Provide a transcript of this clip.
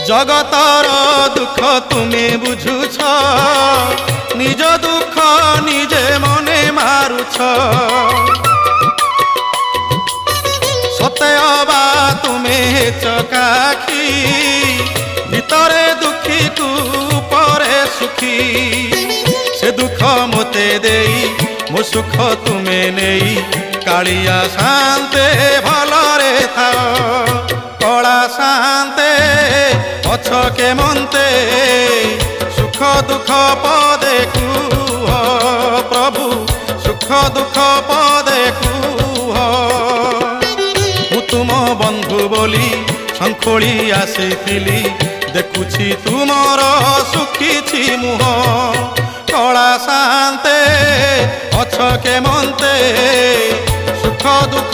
জগতর দুঃখ তুমি বুঝুছ, নিজ দুঃখ নিজে মনে মারুছ। সতে অবা তুমি চকাখি, ভিতরে দুঃখী কু পরে সুখী। সে দুঃখ মতে দেই মো সুখ তুমে নেই, কালিয়া শান্তে ভলরে থাও। কলা শান্তে অছ কেমন্তে, সুখ দুঃখ পদে কুহ প্রভু, সুখ দুঃখ পদে কুহ। মু তুম বন্ধু বলি শঙ্খোଳି আসিছিলি, দেখুছি তুমর সুখিছি মুহ। কলা শান্তে অছ কেমন্তে, সুখ দুঃখ